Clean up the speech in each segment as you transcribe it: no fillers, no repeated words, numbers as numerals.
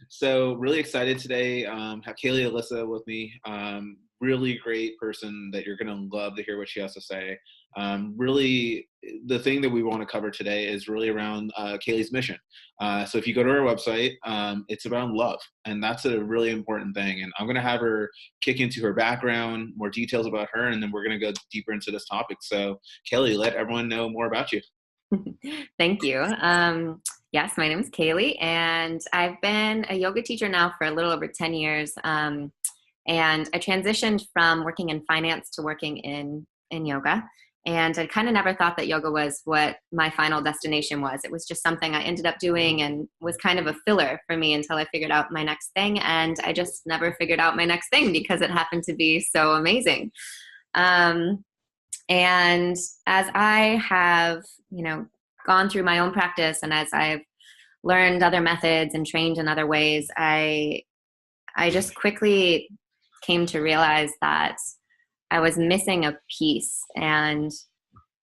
So really excited today. Have Caley Alyssa with me. Really great person that you're going to love to hear what she has to say. Really, the thing that we want to cover today is really around Caley's mission. So if you go to our website, it's about love, and that's a really important thing. And I'm going to have her kick into her background, more details about her, and then we're going to go deeper into this topic. So Caley, let everyone know more about you. Thank you. Yes, my name is Caley, and I've been a yoga teacher now for a little over 10 years. And I transitioned from working in finance to working in yoga. And I kind of never thought that yoga was what my final destination was. It was just something I ended up doing and was kind of a filler for me until I figured out my next thing. And I just never figured out my next thing because it happened to be so amazing. And as I have, gone through my own practice and as I've learned other methods and trained in other ways, I just quickly came to realize that I was missing a piece. And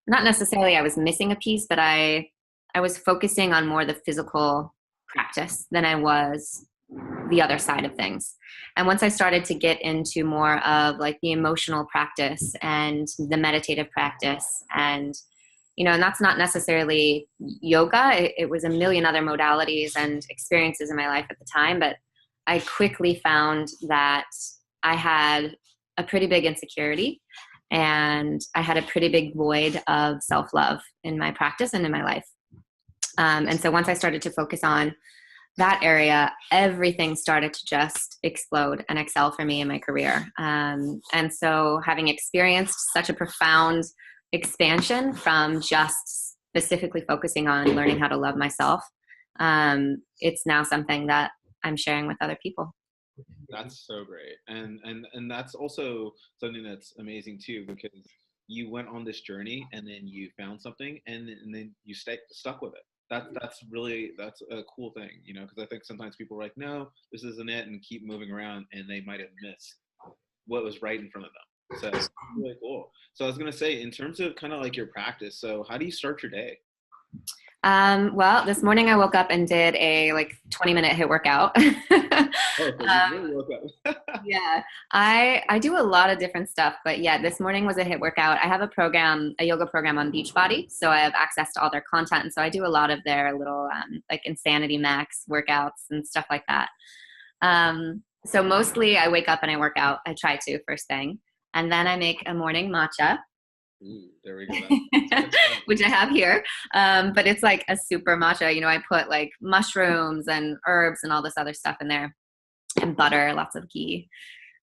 not necessarily I was missing a piece, but I was focusing on more the physical practice than I was the other side of things. And once I started to get into more of like the emotional practice and the meditative practice, and and that's not necessarily yoga. It was a million other modalities and experiences in my life at the time, but I quickly found that I had a pretty big insecurity and I had a pretty big void of self-love in my practice and in my life. And so once I started to focus on that area, everything started to just explode and excel for me in my career. And so having experienced such a profound expansion from just specifically focusing on learning how to love myself, it's now something that I'm sharing with other people. That's so great. And that's also something that's amazing too, because you went on this journey and then you found something and then you stuck with it. That's a cool thing, because I think sometimes people are like, no, this isn't it, and keep moving around, and they might have missed what was right in front of them. So it's really cool. So I was going to say, in terms of kind of like your practice, so how do you start your day? Well, this morning I woke up and did a 20-minute HIIT workout. Oh, so you really woke up. Yeah, I do a lot of different stuff, but yeah, this morning was a HIIT workout. I have a yoga program on Beachbody, so I have access to all their content, and so I do a lot of their little Insanity Max workouts and stuff like that. So mostly I wake up and I work out. I try to first thing, and then I make a morning matcha. Ooh, there we go. Which I have here. But it's like a super matcha. I put like mushrooms and herbs and all this other stuff in there, and butter, lots of ghee.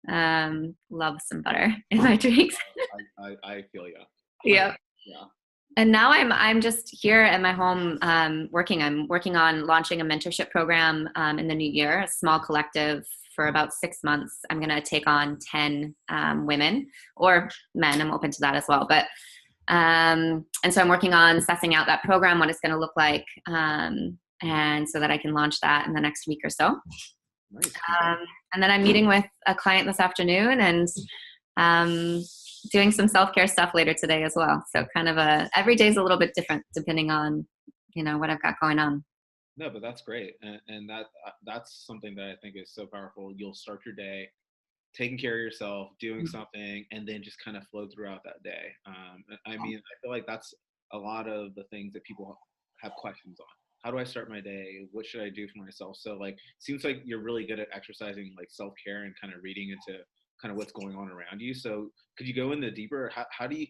Love some butter in my drinks. I feel you. Yep. Yeah. And now I'm just here at my home working. I'm working on launching a mentorship program in the new year, a small collective for about 6 months. I'm going to take on 10 women or men. I'm open to that as well. But and so I'm working on sussing out that program, what it's going to look like, and so that I can launch that in the next week or so. Nice. And then I'm meeting with a client this afternoon and doing some self-care stuff later today as well. So kind of every day's a little bit different depending on, what I've got going on. No, but that's great. And that's something that I think is so powerful. You'll start your day taking care of yourself, doing something, and then just kind of flow throughout that day. I feel like that's a lot of the things that people have questions on. How do I start my day? What should I do for myself? So seems like you're really good at exercising self-care and kind of reading into kind of what's going on around you. So could you go into deeper? How do you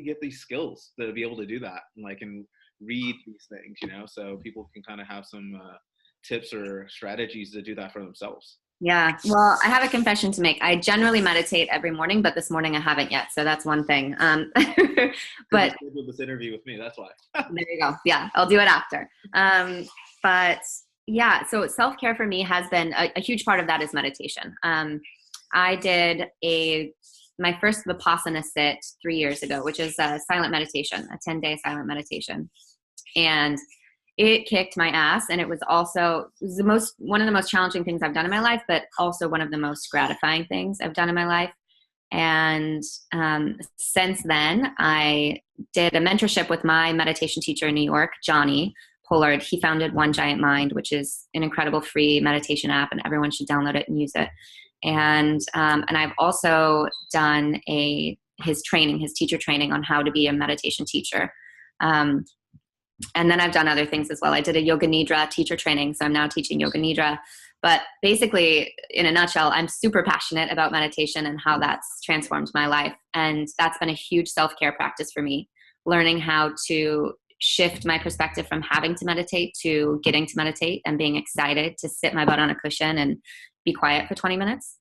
get these skills to be able to do that and read these things, so people can kind of have some tips or strategies to do that for themselves? Yeah. Well, I have a confession to make. I generally meditate every morning, but this morning I haven't yet. So that's one thing. But you did this interview with me. That's why. There you go. Yeah. I'll do it after. But yeah, so self-care for me has been a huge part of that is meditation. I did my first Vipassana sit 3 years ago, which is a silent meditation, a 10-day silent meditation. And it kicked my ass. And it was one of the most challenging things I've done in my life, but also one of the most gratifying things I've done in my life. And since then, I did a mentorship with my meditation teacher in New York, Johnny Pollard, he founded One Giant Mind, which is an incredible free meditation app, and everyone should download it and use it. And I've also done his teacher training on how to be a meditation teacher. And then I've done other things as well. I did a Yoga Nidra teacher training, so I'm now teaching Yoga Nidra. But basically, in a nutshell, I'm super passionate about meditation and how that's transformed my life. And that's been a huge self-care practice for me, learning how to shift my perspective from having to meditate to getting to meditate and being excited to sit my butt on a cushion and be quiet for 20 minutes.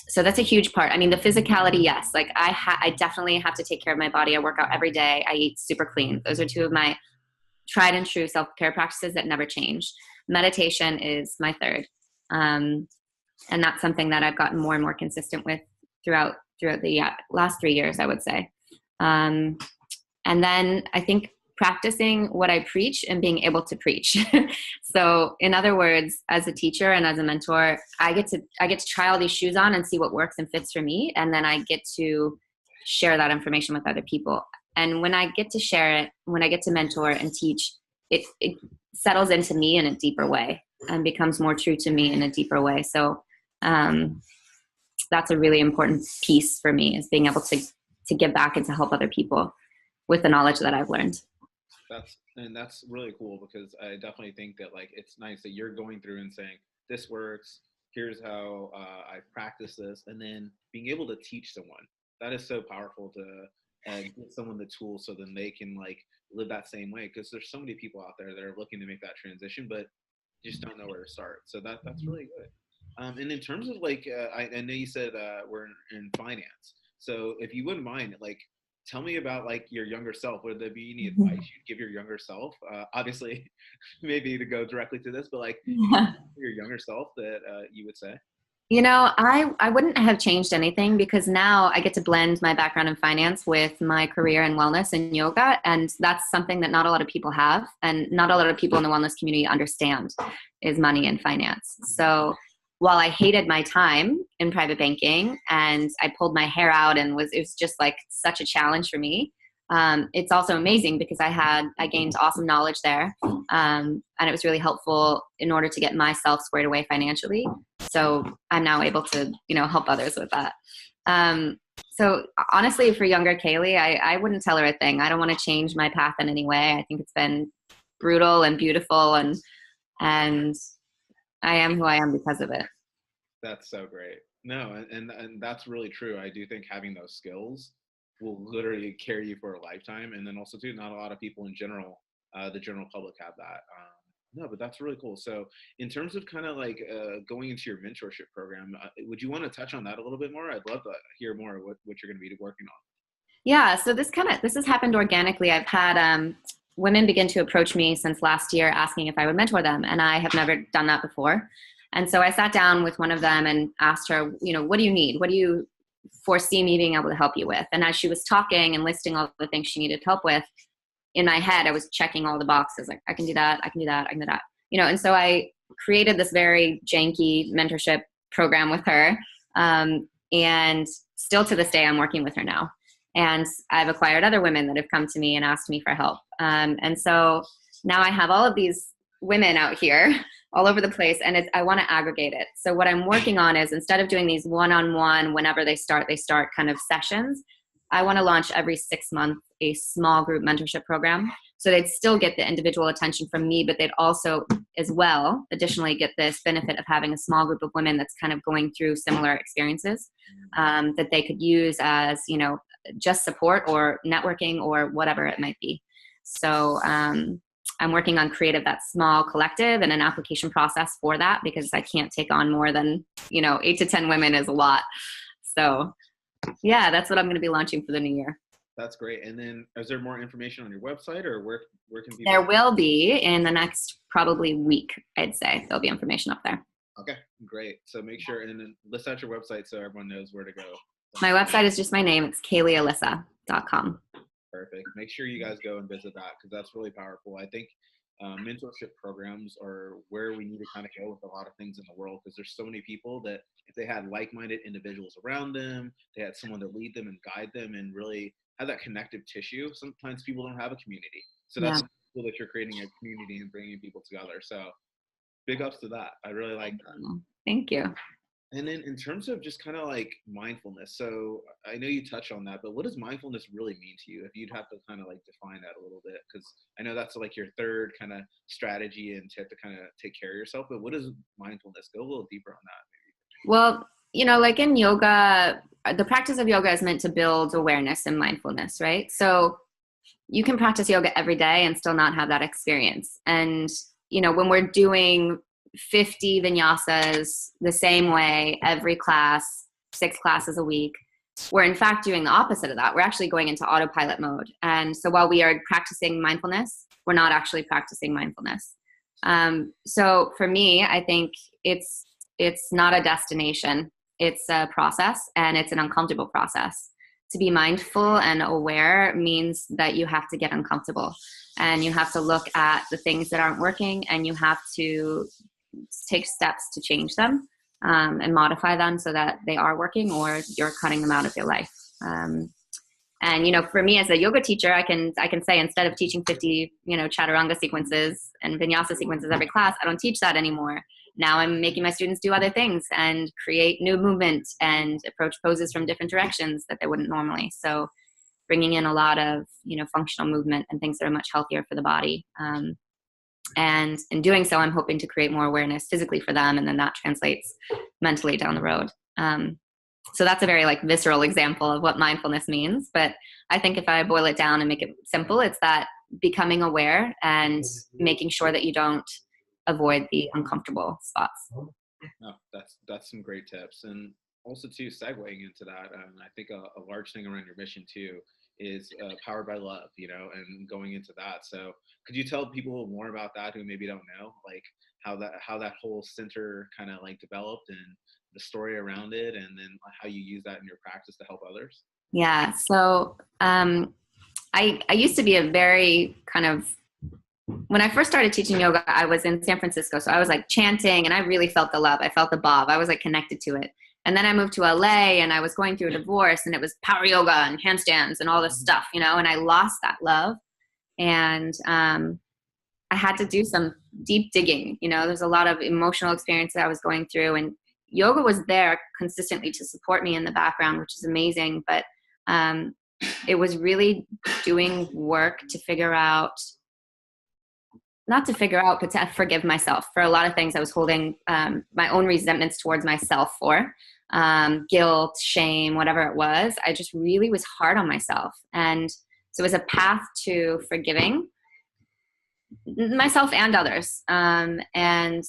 So that's a huge part. I mean, the physicality, yes. Like I definitely have to take care of my body. I work out every day. I eat super clean. Those are two of my tried and true self-care practices that never change. Meditation is my third. And that's something that I've gotten more and more consistent with throughout the last 3 years, I would say. And then I think practicing what I preach and being able to preach. So in other words, as a teacher and as a mentor, I get to try all these shoes on and see what works and fits for me. And then I get to share that information with other people. And when I get to share it, when I get to mentor and teach, it settles into me in a deeper way and becomes more true to me in a deeper way. So that's a really important piece for me, is being able to give back and to help other people with the knowledge that I've learned. That's really cool, because I definitely think that, like, it's nice that you're going through and saying, this works, here's how I practice this, and then being able to teach someone. That is so powerful, to give someone the tools so then they can, like, live that same way, because there's so many people out there that are looking to make that transition but just don't know where to start. So that's really good. And in terms of, like, I know you said we're in finance, so if you wouldn't mind, like, tell me about, like, your younger self. Would there be any advice you'd give your younger self? Obviously, maybe to go directly to this, but, like, your younger self that you would say? You know, I wouldn't have changed anything, because now I get to blend my background in finance with my career in wellness and yoga. And that's something that not a lot of people have, and not a lot of people in the wellness community understand, is money and finance. So while I hated my time in private banking and I pulled my hair out and it was just like such a challenge for me, it's also amazing because I gained awesome knowledge there. And it was really helpful in order to get myself squared away financially. So I'm now able to, help others with that. So honestly, for younger Caley, I wouldn't tell her a thing. I don't want to change my path in any way. I think it's been brutal and beautiful, and I am who I am because of it. That's so great. No, and that's really true. I do think having those skills will literally carry you for a lifetime. And then also too, not a lot of people in general, the general public, have that. No, but that's really cool. So in terms of kind of like going into your mentorship program, would you want to touch on that a little bit more? I'd love to hear more of what you're going to be working on. Yeah, so this has happened organically. I've had women begin to approach me since last year asking if I would mentor them, and I have never done that before. And so I sat down with one of them and asked her, what do you need? What do you foresee me being able to help you with? And as she was talking and listing all the things she needed help with, in my head, I was checking all the boxes, like, I can do that, I can do that, I can do that. And so I created this very janky mentorship program with her. And still to this day, I'm working with her now. And I've acquired other women that have come to me and asked me for help. And so now I have all of these women out here all over the place, and I want to aggregate it. So what I'm working on is, instead of doing these one-on-one, whenever they start kind of sessions, I want to launch every 6 months a small group mentorship program. So they'd still get the individual attention from me, but they'd also as well additionally get this benefit of having a small group of women that's kind of going through similar experiences, that they could use as, just support or networking or whatever it might be. So I'm working on creative that small collective and an application process for that, because I can't take on more than 8 to 10 women is a lot. So yeah, that's what I'm going to be launching for the new year. That's great. And then is there more information on your website, or where can people? There will be in the next probably week, I'd say. There'll be information up there. Okay, great. So make sure, and then list out your website so everyone knows where to go. My website is just my name. It's CaleyAlyssa.com. Perfect. Make sure you guys go and visit that, because that's really powerful. I think mentorship programs are where we need to kind of go with a lot of things in the world, because there's so many people that if they had like-minded individuals around them, they had someone to lead them and guide them and really have that connective tissue. Sometimes people don't have a community. So Yeah. that's cool that you're creating a community and bringing people together. So big ups to that. I really like that. Thank you. And then in terms of just kind of like mindfulness, so I know you touched on that, but what does mindfulness really mean to you? If you'd have to kind of like define that a little bit, because I know that's like your third kind of strategy and tip to kind of take care of yourself, but what is mindfulness? Go a little deeper on that, maybe. Well, like in yoga, the practice of yoga is meant to build awareness and mindfulness, right? So you can practice yoga every day and still not have that experience. And, when we're doing 50 vinyasas the same way every class, 6 classes a week, we're in fact doing the opposite of that. We're actually going into autopilot mode. And so while we are practicing mindfulness, we're not actually practicing mindfulness. So for me, I think it's not a destination. It's a process, and it's an uncomfortable process. To be mindful and aware means that you have to get uncomfortable, and you have to look at the things that aren't working, and you have to take steps to change them and modify them so that they are working, or you're cutting them out of your life. And for me as a yoga teacher, I can say, instead of teaching 50 chaturanga sequences and vinyasa sequences every class, I don't teach that anymore. Now I'm making my students do other things and create new movement and approach poses from different directions that they wouldn't normally. So bringing in a lot of, functional movement and things that are much healthier for the body. And in doing so, I'm hoping to create more awareness physically for them, and then that translates mentally down the road. So that's a very visceral example of what mindfulness means. But I think if I boil it down and make it simple, it's that becoming aware and making sure that you don't avoid the uncomfortable spots. No, that's some great tips. And also too, segueing into that, I think a large thing around your mission too is powered by love, and going into that. So could you tell people more about that who maybe don't know, like how that whole center kind of developed, and the story around it, and then how you use that in your practice to help others? Yeah. So I used to be a very kind of, when I first started teaching yoga, I was in San Francisco. So I was chanting, and I really felt the love. I felt the bob. I was connected to it. And then I moved to LA, and I was going through a divorce, and it was power yoga and handstands and all this stuff, and I lost that love. And I had to do some deep digging. There's a lot of emotional experience that I was going through, and yoga was there consistently to support me in the background, which is amazing. But it was really doing work to figure out, not to figure out, but to forgive myself for a lot of things I was holding my own resentments towards myself for, guilt, shame, whatever it was. I just really was hard on myself. And so it was a path to forgiving myself and others, and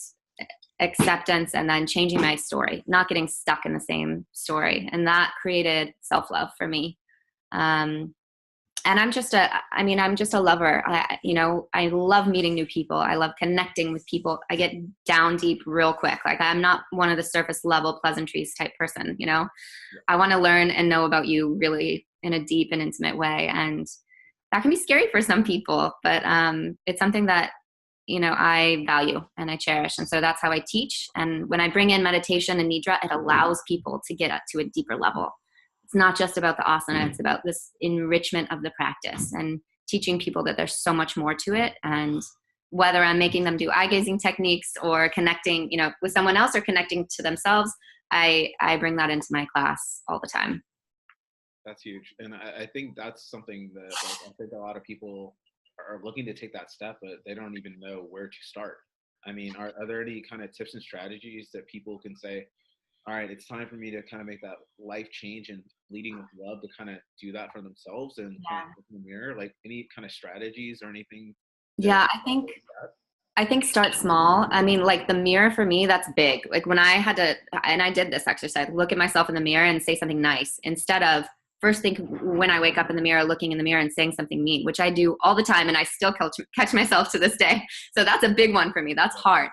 acceptance, and then changing my story, not getting stuck in the same story. And that created self-love for me. And I'm just a lover. I love meeting new people. I love connecting with people. I get down deep real quick. I'm not one of the surface level pleasantries type person, I want to learn and know about you really in a deep and intimate way. And that can be scary for some people, but it's something that, I value and I cherish. And so that's how I teach. And when I bring in meditation and nidra, it allows people to get up to a deeper level. It's not just about the asana, it's about this enrichment of the practice and teaching people that there's so much more to it. And whether I'm making them do eye gazing techniques or connecting, with someone else, or connecting to themselves, I bring that into my class all the time. That's huge. And I think that's something that I think a lot of people are looking to take that step, but they don't even know where to start. I mean, are there any kind of tips and strategies that people can say, all right, it's time for me to kind of make that life change and leading with love to kind of do that for themselves and kind of look in the mirror? Any kind of strategies or anything? Yeah, I think start small. I mean, the mirror for me, that's big. When I had to, and I did this exercise, look at myself in the mirror and say something nice, instead of first think when I wake up in the mirror, looking in the mirror and saying something mean, which I do all the time. And I still catch myself to this day. So that's a big one for me. That's hard,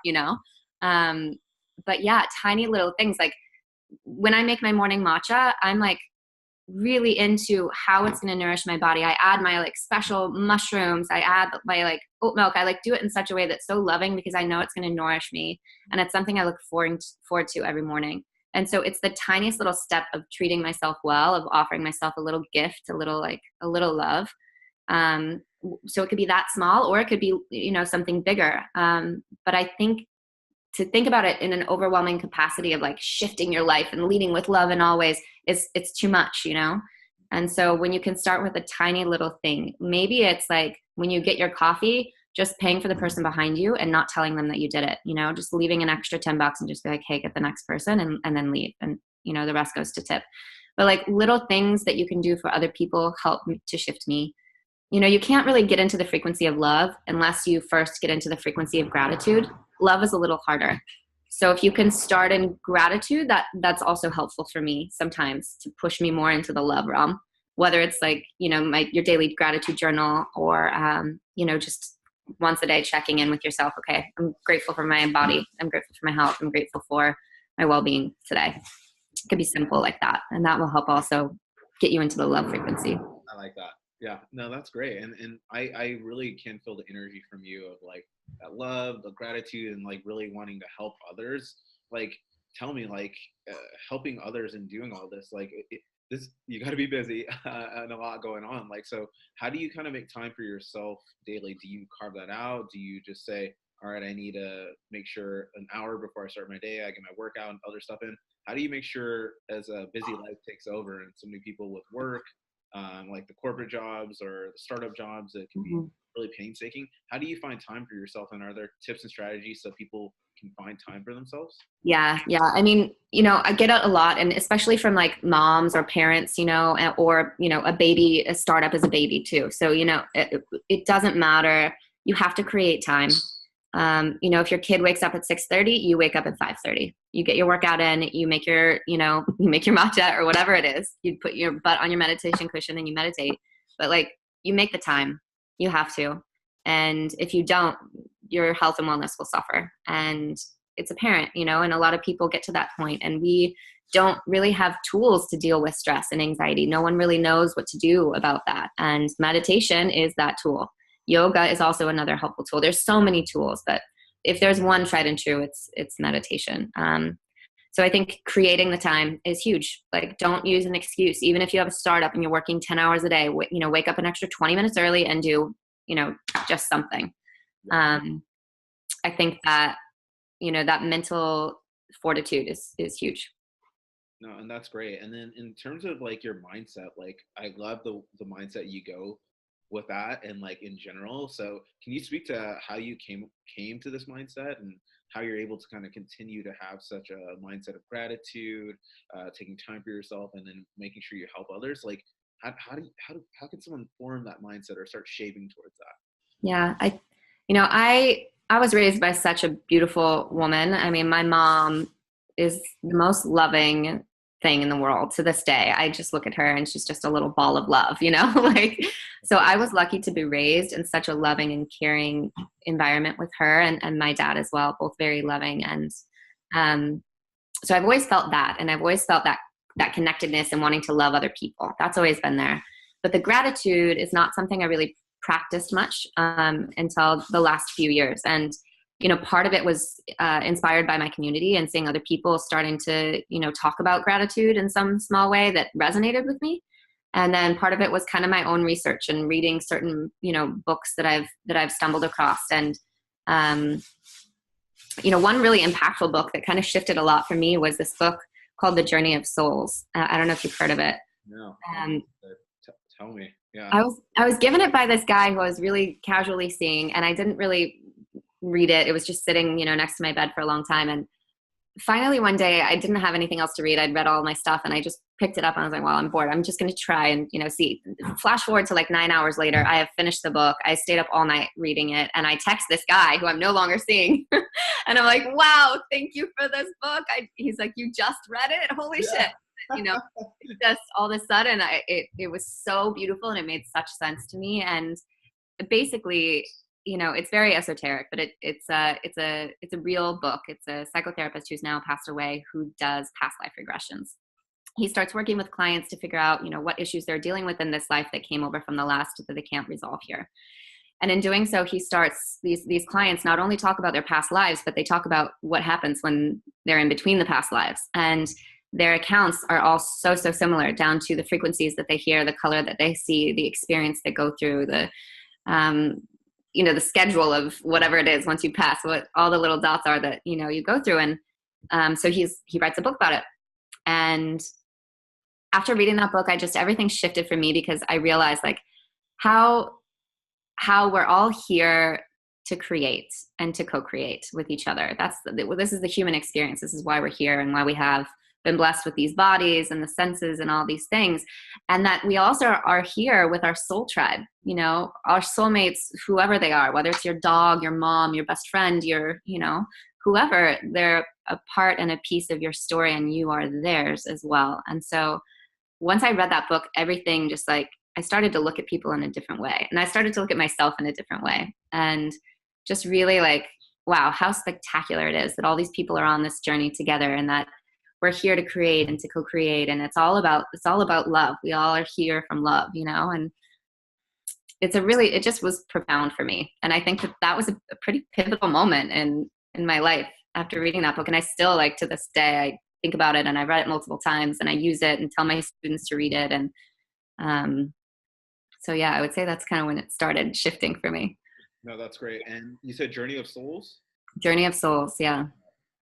but yeah, tiny little things. When I make my morning matcha, I'm really into how it's going to nourish my body. I add my special mushrooms. I add my oat milk. I do it in such a way that's so loving, because I know it's going to nourish me. And it's something I look forward to every morning. And so it's the tiniest little step of treating myself well, of offering myself a little gift, a little love. So it could be that small, or it could be, something bigger. But I think to think about it in an overwhelming capacity of like shifting your life and leading with love in all ways, it's too much, And so when you can start with a tiny little thing, maybe it's like when you get your coffee, just paying for the person behind you and not telling them that you did it, just leaving an extra $10 and just be like, hey, get the next person, and then leave. And, the rest goes to tip. But like little things that you can do for other people help to shift me. You can't really get into the frequency of love unless you first get into the frequency of gratitude. Love is a little harder. So if you can start in gratitude, that's also helpful for me sometimes to push me more into the love realm, whether it's like, your daily gratitude journal, or, just once a day checking in with yourself. Okay, I'm grateful for my body. I'm grateful for my health. I'm grateful for my well-being today. It could be simple like that. And that will help also get you into the love frequency. I like that. Yeah, no, that's great. And I really can feel the energy from you of like that love, the gratitude, and like really wanting to help others. Like, tell me, like, helping others and doing all this, like this, you got to be busy and a lot going on. Like, so how do you kind of make time for yourself daily? Do you carve that out? Do you just say, all right, I need to make sure an hour before I start my day, I get my workout and other stuff in? How do you make sure, as a busy life takes over and so many people with work, like the corporate jobs or the startup jobs that can be really painstaking, how do you find time for yourself? And are there tips and strategies so people can find time for themselves? Yeah. I mean, I get it a lot, and especially from like moms or parents, or, a startup is a baby too. So, it doesn't matter. You have to create time. If your kid wakes up at 6:30, you wake up at 5:30. You get your workout in, you make your matcha or whatever it is. You put your butt on your meditation cushion and you meditate. But like, you make the time. You have to. And if you don't, your health and wellness will suffer. And it's apparent, and a lot of people get to that point, and we don't really have tools to deal with stress and anxiety. No one really knows what to do about that. And meditation is that tool. Yoga is also another helpful tool. There's so many tools, but if there's one tried and true, it's meditation. So I think creating the time is huge. Like, don't use an excuse. Even if you have a startup and you're working 10 hours a day, wake up an extra 20 minutes early and do, just something. I think that, that mental fortitude is huge. No, and that's great. And then in terms of like your mindset, like I love the mindset you go with that, and like in general. So can you speak to how you came to this mindset, and how you're able to kind of continue to have such a mindset of gratitude, taking time for yourself, and then making sure you help others? Like, how can someone form that mindset or start shaping towards that? Yeah, I was raised by such a beautiful woman. I mean, my mom is the most loving thing in the world to this day. I just look at her and she's just a little ball of love, like, so I was lucky to be raised in such a loving and caring environment with her, and my dad as well, both very loving. And so I've always felt that, and I've always felt that connectedness and wanting to love other people. That's always been there. But the gratitude is not something I really practiced much until the last few years. And part of it was inspired by my community and seeing other people starting to, talk about gratitude in some small way that resonated with me. And then part of it was kind of my own research and reading certain, books that I've stumbled across. And, one really impactful book that kind of shifted a lot for me was this book called The Journey of Souls. I don't know if you've heard of it. No. Tell me. Yeah. I was given it by this guy who I was really casually seeing, and I didn't really read it. It was just sitting, next to my bed for a long time. And finally one day I didn't have anything else to read. I'd read all my stuff and I just picked it up and I was like, well, I'm bored. I'm just going to try and, see. Flash forward to like 9 hours later, I have finished the book. I stayed up all night reading it, and I text this guy who I'm no longer seeing. And I'm like, wow, thank you for this book. He's like, you just read it? Holy shit. Just all of a sudden it was so beautiful and it made such sense to me. And basically, it's very esoteric, but it's a real book. It's a psychotherapist who's now passed away who does past life regressions. He starts working with clients to figure out, what issues they're dealing with in this life that came over from the last that they can't resolve here. And in doing so, he starts these clients not only talk about their past lives, but they talk about what happens when they're in between the past lives. And their accounts are all so similar, down to the frequencies that they hear, the color that they see, the experience they go through, the the schedule of whatever it is once you pass, what all the little dots are that you go through. And so he writes a book about it. And after reading that book, everything shifted for me, because I realized like how we're all here to create and to co-create with each other. This is the human experience. This is why we're here, and why we have been blessed with these bodies and the senses and all these things. And that we also are here with our soul tribe, our soulmates, whoever they are, whether it's your dog, your mom, your best friend, your, whoever, they're a part and a piece of your story, and you are theirs as well. And so once I read that book, everything just like, I started to look at people in a different way, and I started to look at myself in a different way, and just really like, wow, how spectacular it is that all these people are on this journey together, and that we're here to create and to co-create. And it's all about love. We all are here from love, and it just was profound for me. And I think that was a pretty pivotal moment in my life after reading that book. And I still, like, to this day, I think about it, and I read it multiple times, and I use it and tell my students to read it. And so yeah, I would say that's kind of when it started shifting for me. No, that's great. And you said Journey of Souls? Journey of Souls, yeah.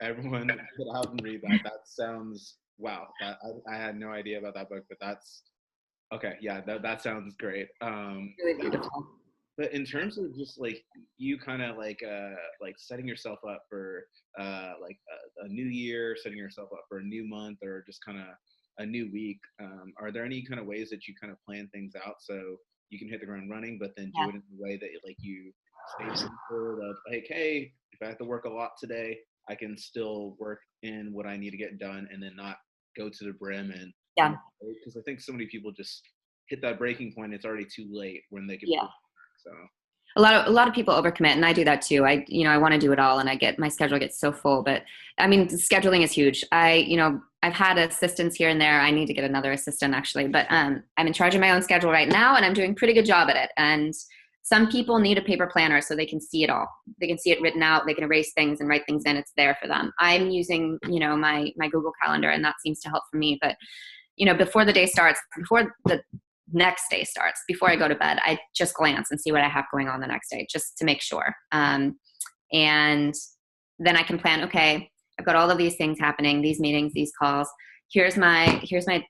Everyone should have them read that. That sounds, wow. I had no idea about that book, but that's, okay, yeah, that sounds great. Really beautiful. But in terms of just like you kind of like setting yourself up for like a new year, setting yourself up for a new month, or just kind of a new week, are there any kind of ways that you kind of plan things out so you can hit the ground running, but then do it in a way that like you stay mindful of, like, hey, if I have to work a lot today, I can still work in what I need to get done, and then not go to the brim. And because I think so many people just hit that breaking point, it's already too late when they can. So a lot of people overcommit, and I do that too. I want to do it all, and my schedule gets so full. But I mean, scheduling is huge. I've had assistants here and there. I need to get another assistant, actually, but I'm in charge of my own schedule right now, and I'm doing a pretty good job at it. And some people need a paper planner so they can see it all. They can see it written out. They can erase things and write things in. It's there for them. I'm using, my Google Calendar, and that seems to help for me. But, before the day starts, before the next day starts, before I go to bed, I just glance and see what I have going on the next day, just to make sure. And then I can plan, okay, I've got all of these things happening, these meetings, these calls. Here's my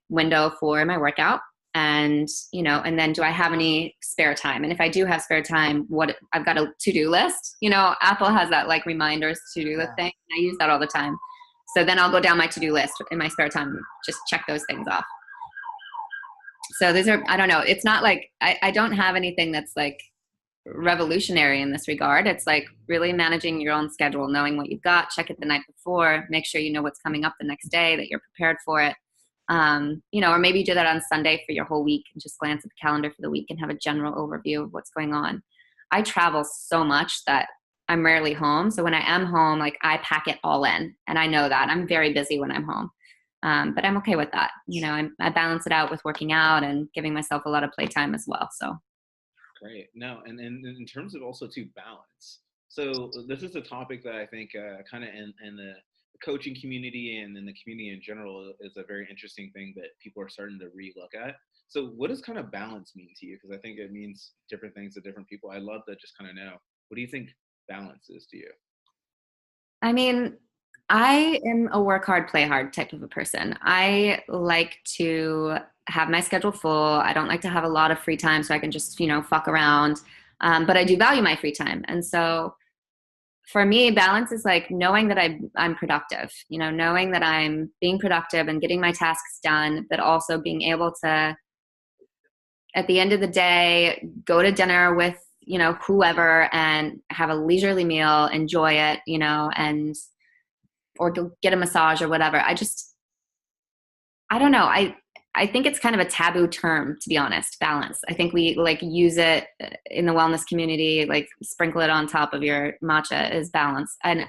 window for my workout. And, and then do I have any spare time? And if I do have spare time, I've got a to-do list. Apple has that like reminders to-do list thing. I use that all the time. So then I'll go down my to-do list in my spare time, just check those things off. So these are, I don't know, it's not like, I don't have anything that's like revolutionary in this regard. It's like really managing your own schedule, knowing what you've got, check it the night before, make sure you know what's coming up the next day, that you're prepared for it. Or maybe you do that on Sunday for your whole week and just glance at the calendar for the week and have a general overview of what's going on. I travel so much that I'm rarely home. So when I am home, like I pack it all in, and I know that I'm very busy when I'm home. But I'm okay with that. I balance it out with working out and giving myself a lot of playtime as well. So. Great. No, and in terms of also to balance. So this is a topic that I think kind of in the coaching community and in the community in general is a very interesting thing that people are starting to relook at. So what does kind of balance mean to you? Because I think it means different things to different people. I'd love to just kind of know, what do you think balance is to you? I mean, I am a work hard, play hard type of a person. I like to have my schedule full. I don't like to have a lot of free time so I can just, fuck around. But I do value my free time. And so for me, balance is like knowing that I'm productive, knowing that I'm being productive and getting my tasks done, but also being able to, at the end of the day, go to dinner with, whoever and have a leisurely meal, enjoy it, or go get a massage or whatever. I don't know. I think it's kind of a taboo term, to be honest, balance. I think we like use it in the wellness community, like sprinkle it on top of your matcha is balance. And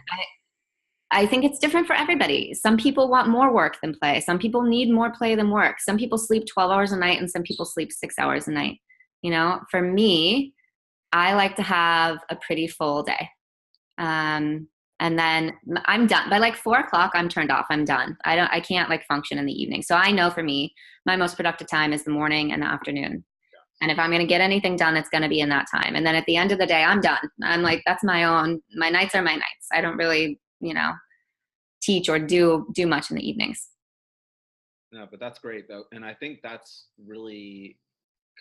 I think it's different for everybody. Some people want more work than play. Some people need more play than work. Some people sleep 12 hours a night and some people sleep 6 hours a night. For me, I like to have a pretty full day. And then I'm done by like 4 o'clock. I'm turned off. I'm done. I can't like function in the evening. So I know for me, my most productive time is the morning and the afternoon. And if I'm going to get anything done, it's going to be in that time. And then at the end of the day, I'm done. I'm like, that's my nights are my nights. I don't really, teach or do much in the evenings. No, but that's great though. And I think that's really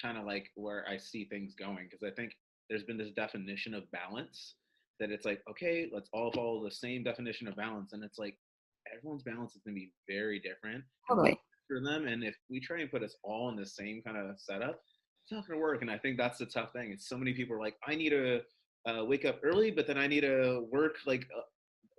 kind of like where I see things going, because I think there's been this definition of balance that it's like, okay, let's all follow the same definition of balance. And it's like everyone's balance is going to be very different and Totally. for them. And if we try and put us all in the same kind of setup, it's not going to work. And I think that's the tough thing. It's so many people are like, I need to wake up early, but then I need to work like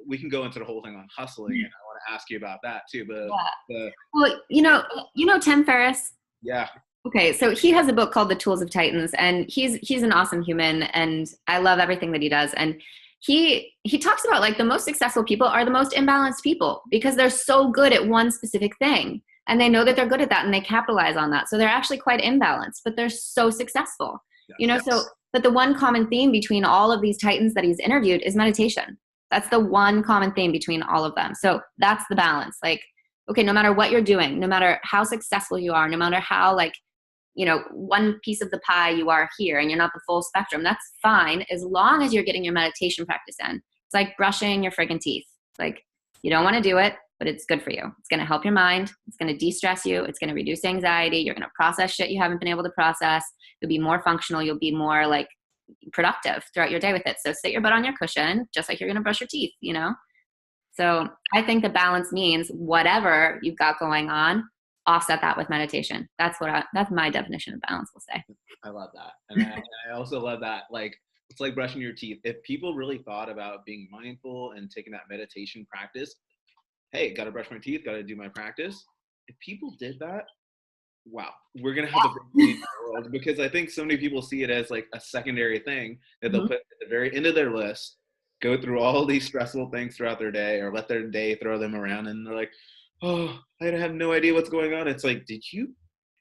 we can go into the whole thing on hustling, and I want to ask you about that too. But Yeah. Well, Tim Ferriss. Yeah. Okay, so he has a book called The Tools of Titans, and he's an awesome human, and I love everything that he does. And he talks about like the most successful people are the most imbalanced people because they're so good at one specific thing, and they know that they're good at that, and they capitalize on that. So they're actually quite imbalanced, but they're so successful. Yes. So but the one common theme between all of these titans that he's interviewed is meditation. That's the one common theme between all of them. So that's the balance. Like, okay, no matter what you're doing, no matter how successful you are, no matter how like, one piece of the pie you are here and you're not the full spectrum, that's fine as long as you're getting your meditation practice in. It's like brushing your friggin' teeth. Like, you don't want to do it, but it's good for you. It's going to help your mind. It's going to de-stress you. It's going to reduce anxiety. You're going to process shit you haven't been able to process. You'll be more functional. You'll be more like productive throughout your day with it. So sit your butt on your cushion, just like you're going to brush your teeth, So I think the balance means whatever you've got going on, offset that with meditation. That's my definition of balance, we'll say. I love that. And I also love that, like, it's like brushing your teeth. If people really thought about being mindful and taking that meditation practice, hey, got to brush my teeth, got to do my practice. If people did that, wow, we're going to have the big change in the world, because I think so many people see it as like a secondary thing that they'll put at the very end of their list, go through all these stressful things throughout their day or let their day throw them around. And they're like, oh, I have no idea what's going on. It's like,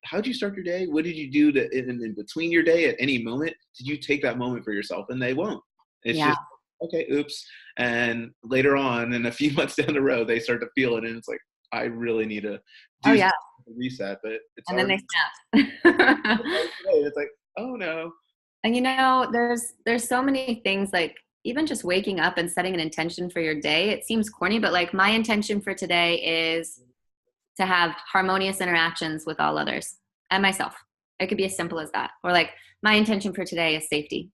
how'd you start your day? What did you do in between your day at any moment? Did you take that moment for yourself? And they won't. It's just, okay, oops. And later on, in a few months down the road, they start to feel it. And it's like, I really need to do a reset. But it's and then they snap. It's like, oh no. And there's so many things, like even just waking up and setting an intention for your day. It seems corny, but like my intention for today is to have harmonious interactions with all others and myself. It could be as simple as that. Or like my intention for today is safety,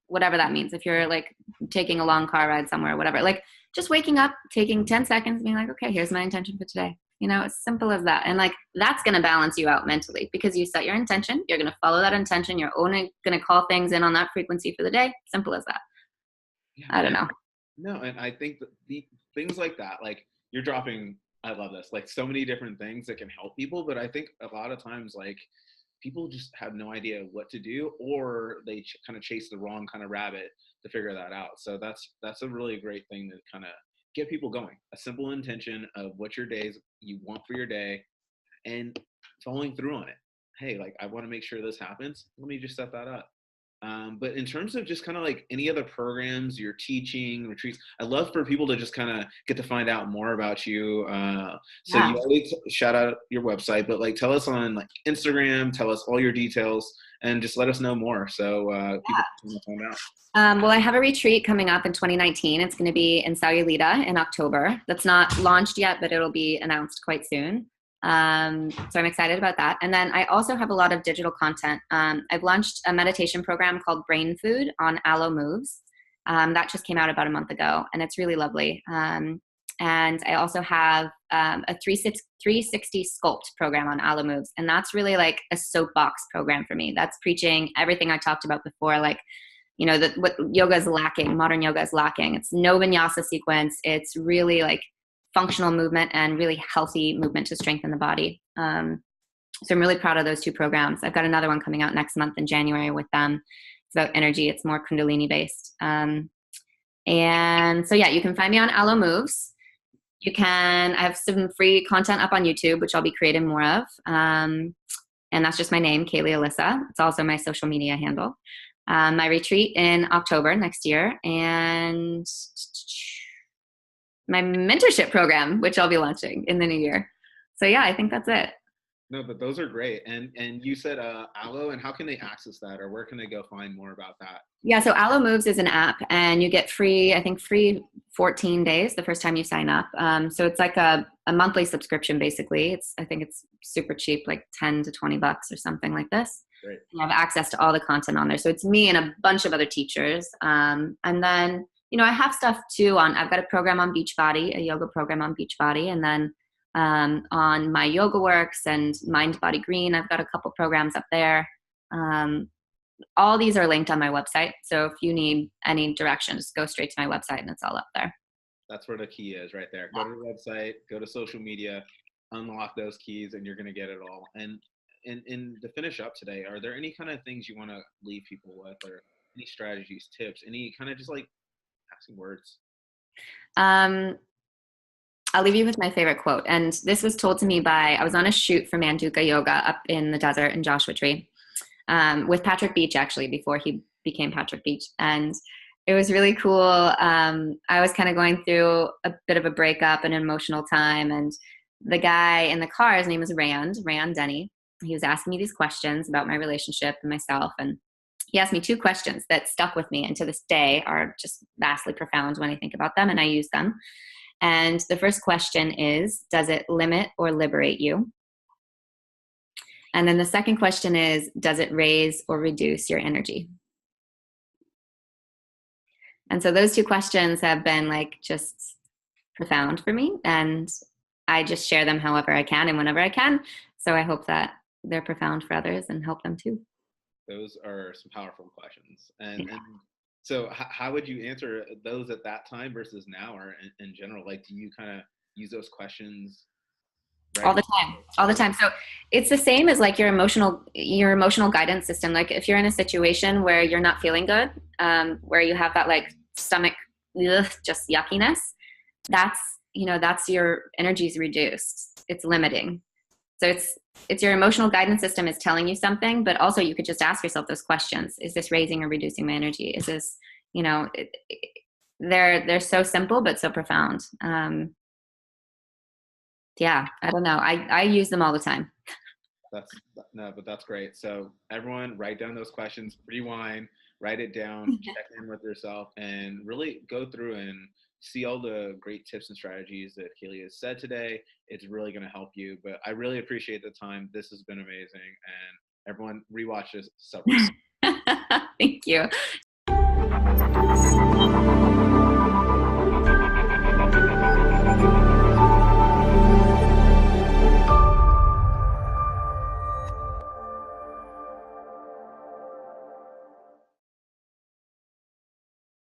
whatever that means. If you're like taking a long car ride somewhere, whatever, like just waking up, taking 10 seconds, being like, okay, here's my intention for today. As simple as that. And like, that's going to balance you out mentally because you set your intention. You're going to follow that intention. You're only going to call things in on that frequency for the day. Simple as that. Yeah, I don't know. No, and I think that the things like that, like you're dropping, I love this, like so many different things that can help people. But I think a lot of times, like people just have no idea what to do, or they kind of chase the wrong kind of rabbit to figure that out. So that's a really great thing to kind of get people going. A simple intention of what your days you want for your day and following through on it. Hey, like I want to make sure this happens. Let me just set that up. But in terms of just kind of like any other programs you're teaching, retreats, I'd love for people to just kind of get to find out more about you. So you always shout out your website, but like tell us on like Instagram, tell us all your details, and just let us know more so people can find out. Well, I have a retreat coming up in 2019. It's going to be in Sayulita in October. That's not launched yet, but it'll be announced quite soon. So I'm excited about that. And then I also have a lot of digital content. I've launched a meditation program called Brain Food on Aloe Moves. That just came out about a month ago, and it's really lovely. And I also have a 360 Sculpt program on Aloe Moves. And that's really like a soapbox program for me. That's preaching everything I talked about before, like, what yoga is lacking, modern yoga is lacking. It's no vinyasa sequence. It's really like functional movement and really healthy movement to strengthen the body. So I'm really proud of those two programs. I've got another one coming out next month in January with them. It's about energy. It's more Kundalini based. And so, you can find me on Aloe Moves. I have some free content up on YouTube, which I'll be creating more of. And that's just my name, Caley Alyssa. It's also my social media handle. my retreat in October next year, and my mentorship program, which I'll be launching in the new year. So yeah, I think that's it. No, but those are great. And you said Allo, and how can they access that, or where can they go find more about that? Yeah, so Allo Moves is an app, and you get free, I think free 14 days the first time you sign up. So it's like a monthly subscription, basically. I think it's super cheap, like 10 to 20 bucks or something like this. Great. You have access to all the content on there. So it's me and a bunch of other teachers. And then, I have stuff too I've got a program on Beachbody, a yoga program on Beachbody. And then on my Yoga Works and Mind Body Green, I've got a couple programs up there. All these are linked on my website. So if you need any direction, just go straight to my website and it's all up there. That's where the key is right there. Go to the website, go to social media, unlock those keys, and you're going to get it all. And to finish up today, are there any kind of things you want to leave people with, or any strategies, tips, any kind of just like passing words? I'll leave you with my favorite quote. And this was told to me I was on a shoot for Manduka Yoga up in the desert in Joshua Tree. With Patrick Beach, actually, before he became Patrick Beach. And it was really cool. I was kind of going through a bit of a breakup, an emotional time. And the guy in the car, his name was Rand Denny. He was asking me these questions about my relationship and myself. And he asked me 2 questions that stuck with me and to this day are just vastly profound when I think about them and I use them. And the first question is, does it limit or liberate you? And then the second question is, does it raise or reduce your energy? And so those 2 questions have been like just profound for me. And I just share them however I can and whenever I can. So I hope that they're profound for others and help them too. Those are some powerful questions. And so how would you answer those at that time versus now, or in general? Like, do you kind of use those questions all the time? So it's the same as like your emotional guidance system. Like if you're in a situation where you're not feeling good, where you have that like stomach, just yuckiness, that's your energy's reduced. It's limiting. So it's your emotional guidance system is telling you something, but also you could just ask yourself those questions. Is this raising or reducing my energy? Is this, they're so simple, but so profound. Yeah, I don't know. I use them all the time. But that's great. So everyone write down those questions, rewind, write it down, check in with yourself, and really go through and see all the great tips and strategies that Caley has said today. It's really going to help you, but I really appreciate the time. This has been amazing. And everyone rewatch this several times. Thank you.